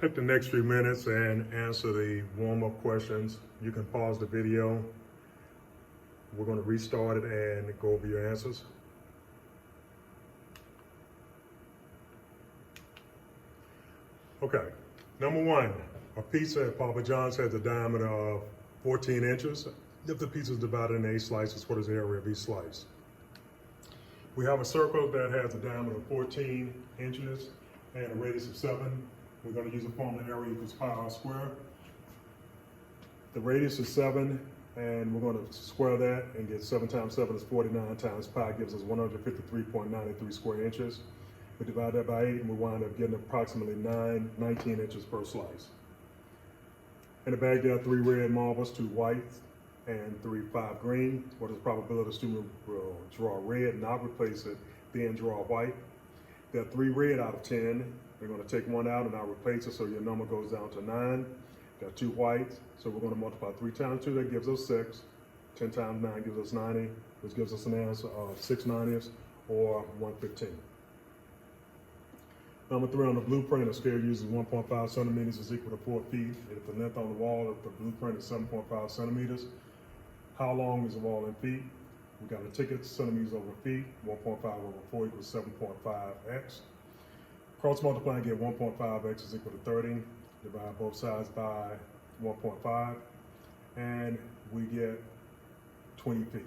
Take the next few minutes and answer the warm-up questions. You can pause the video. We're going to restart it and go over your answers. Okay, number one, a pizza at Papa John's has a diameter of 14 inches. If the pizza is divided into 8 slices, what is the area of each slice? We have a circle that has a diameter of 14 inches and a radius of 7. We're going to use a formula area equals pi r squared. The radius is 7, and we're going to square that and get 7 times 7 is 49 times pi gives us 153.93 square inches. We divide that by 8 and we wind up getting approximately 19 inches per slice. In the bag there are 3 red marbles, 2 white, and 5 green. What is the probability the student will draw red, not replace it, then draw white? There are 3 red out of 10. We're going to take 1 out and not replace it, so your number goes down to 9. There are 2 whites, so we're going to multiply 3 times 2, that gives us 6. 10 times 9 gives us 90, which gives us an answer of 6/90 or 1/15. Number 3 on the blueprint, a scale uses 1.5 centimeters is equal to 4 feet. If the length on the wall of the blueprint is 7.5 centimeters, how long is the wall in feet? We got a ticket, centimeters over feet. 1.5 over 4 equals 7.5x. Cross multiply and get 1.5x is equal to 30. Divide both sides by 1.5, and we get 20 feet.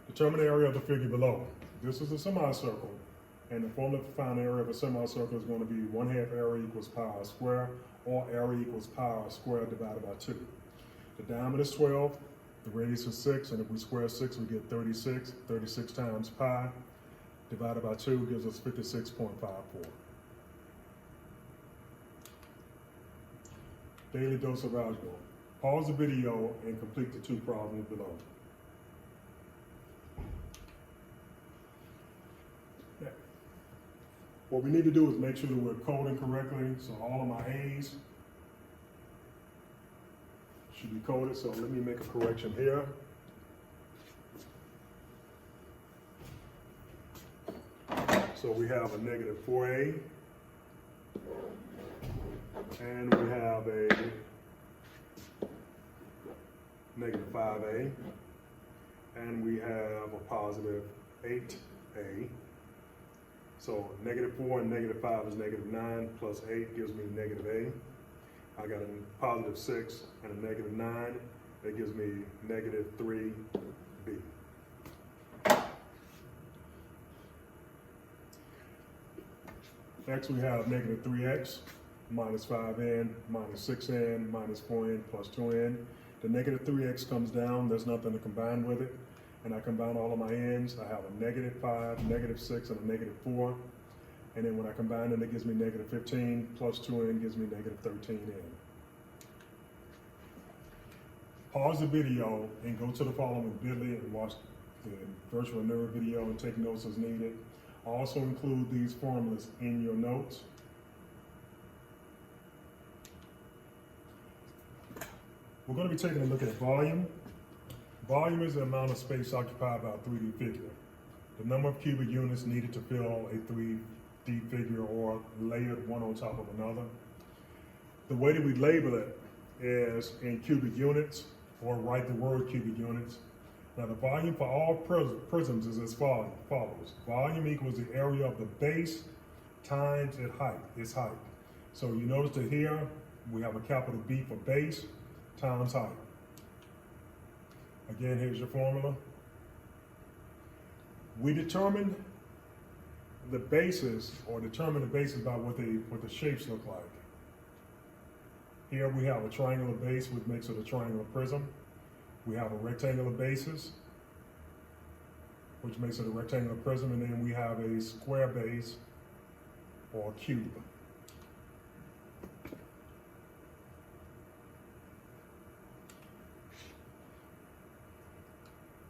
Determine the area of the figure below. This is a semicircle, and the formula to find the area of a semicircle is going to be 1/2 area equals pi r squared, or area equals pi r squared divided by 2. The diameter is 12, the radius is 6, and if we square 6, we get 36. 36 times pi divided by 2 gives us 56.54. Daily dose of algebra. Pause the video and complete the 2 problems below. What we need to do is make sure that we're coding correctly. So all of my A's should be coded. So let me make a correction here. So we have a negative 4A, and we have a negative 5A, and we have a positive 8A. So negative 4 and negative 5 is negative 9, plus 8 gives me negative A. I got a positive 6 and a negative 9. That gives me negative 3B. Next we have negative 3x minus 5n minus 6n minus 4n plus 2n. The negative 3x comes down. There's nothing to combine with it. And I combine all of my n's. I have a negative 5, negative 6, and a negative 4. And then when I combine them, it gives me negative 15 plus 2n gives me negative 13n. Pause the video and go to the following bit.ly and watch the virtual nerd video and take notes as needed. Also include these formulas in your notes. We're going to be taking a look at volume. Volume is the amount of space occupied by a 3D figure. The number of cubic units needed to fill a 3D figure or layered one on top of another. The way that we label it is in cubic units, or write the word cubic units. Now the volume for all prisms is as follows. Volume equals the area of the base times its height. So you notice that here we have a capital B for base times height. Again, here's your formula. We determine the bases, or determine the bases by what the shapes look like. Here we have a triangular base, which makes it a triangular prism. We have a rectangular basis, which makes it a rectangular prism, and then we have a square base, or cube.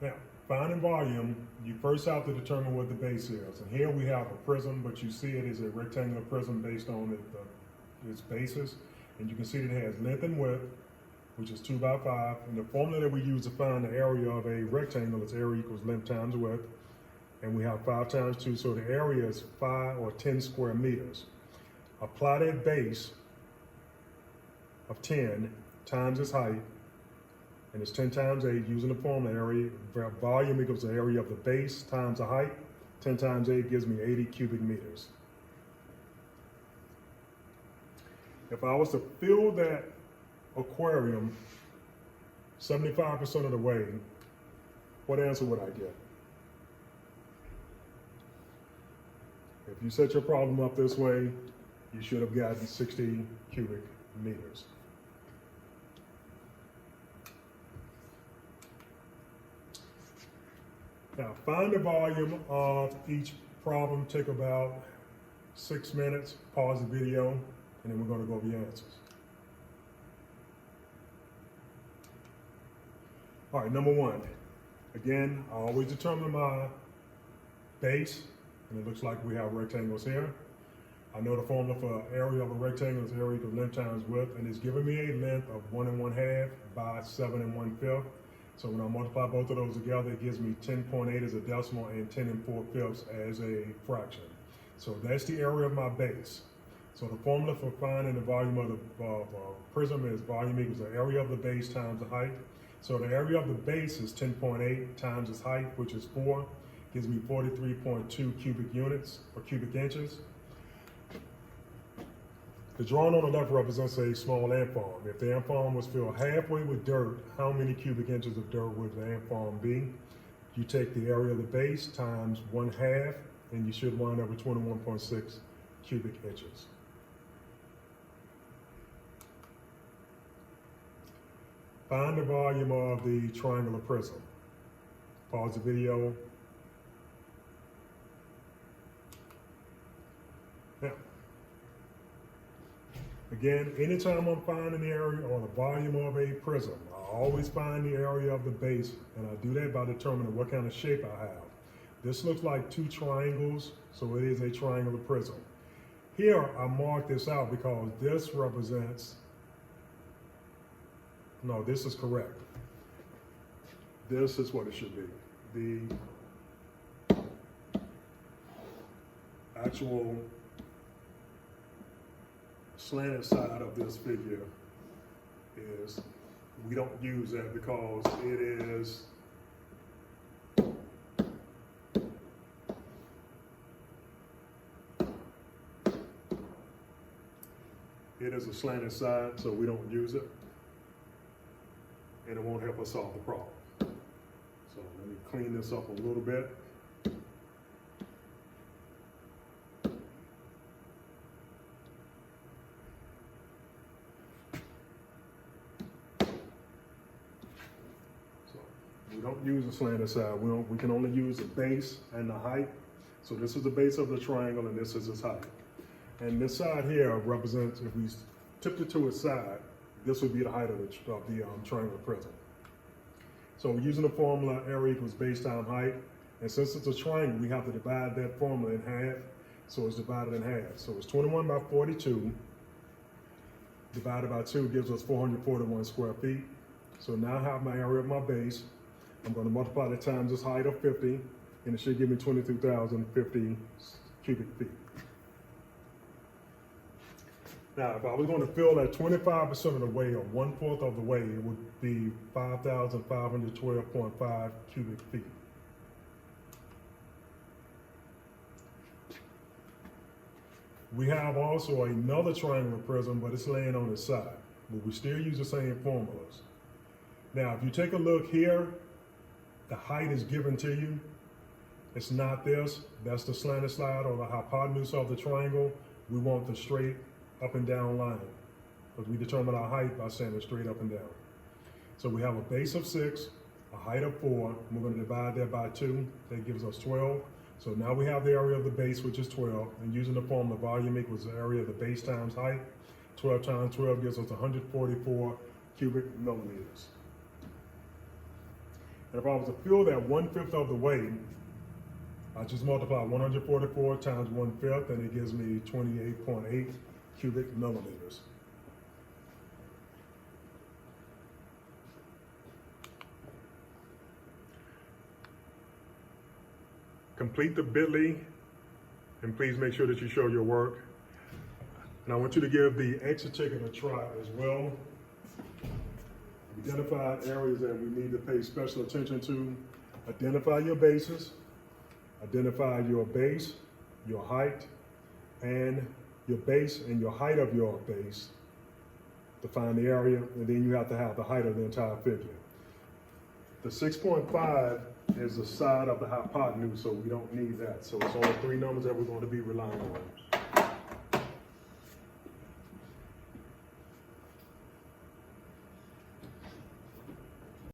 Now, finding volume, you first have to determine what the base is. And here we have a prism, but you see it is a rectangular prism based on its basis. And you can see that it has length and width, which is 2 by 5. And the formula that we use to find the area of a rectangle is area equals length times width. And we have 5 times 2, so the area is 5 or 10 square meters. apply that base of 10 times its height, and it's 10 times 8 using the formula area. Volume equals the area of the base times the height. 10 times 8 gives me 80 cubic meters. If I was to fill that aquarium 75% of the way, what answer would I get? If you set your problem up this way, you should have gotten 60 cubic meters. Now, find the volume of each problem. Take about 6 minutes, pause the video, and then we're going to go over the answers. All right, number one. Again, I always determine my base, and it looks like we have rectangles here. I know the formula for area of a rectangle is area equals length times width, and it's giving me a length of 1 1/2 by 7 1/5. So when I multiply both of those together, it gives me 10.8 as a decimal and 10 4/5 as a fraction. So that's the area of my base. So the formula for finding the volume of the prism is volume equals the area of the base times the height. So the area of the base is 10.8 times its height, which is 4, gives me 43.2 cubic units or cubic inches. The drawing on the left represents a small ant farm. If the ant farm was filled halfway with dirt, how many cubic inches of dirt would the ant farm be? You take the area of the base times 1/2, and you should wind up with 21.6 cubic inches. Find the volume of the triangular prism. Pause the video. Now, again, anytime I'm finding the area or the volume of a prism, I always find the area of the base, and I do that by determining what kind of shape I have. This looks like 2 triangles, so it is a triangular prism. Here, I mark this out because this represents, no, this is correct. This is what it should be. The actual slanted side of this figure is, we don't use that because it is a slanted side, so we don't use it, and it won't help us solve the problem. So let me clean this up a little bit. We don't use a slanted side. We can only use the base and the height. So this is the base of the triangle, and this is its height. And this side here represents, if we tipped it to its side, this would be the height of the triangular prism. So we're using the formula area equals base times height. And since it's a triangle, we have to divide that formula in half. So it's divided in half. So it's 21 by 42 divided by 2 gives us 441 square feet. So now I have my area of my base. I'm going to multiply that times this height of 50, and it should give me 22,050 cubic feet. Now, if I was going to fill that 25% of the way or 1/4 of the way, it would be 5,512.5 cubic feet. We have also another triangular prism, but it's laying on its side, but we still use the same formulas. Now, if you take a look here, the height is given to you. It's not this. That's the slanted side or the hypotenuse of the triangle. We want the straight up and down line because we determine our height by saying it straight up and down. So we have a base of 6, a height of 4. We're going to divide that by 2. That gives us 12. So now we have the area of the base, which is 12. And using the formula, volume equals the area of the base times height. 12 times 12 gives us 144 cubic millimeters. And if I was to fill that 1/5 of the way, I just multiply 144 times 1/5, and it gives me 28.8 cubic millimeters. Complete the bit.ly, and please make sure that you show your work. And I want you to give the exit ticket a try as well. Identify areas that we need to pay special attention to. Identify your bases. Identify your base, your height, and your base and your height of your base to find the area, and then you have to have the height of the entire figure. The 6.5 is the side of the hypotenuse, so we don't need that. So it's only 3 numbers that we're going to be relying on.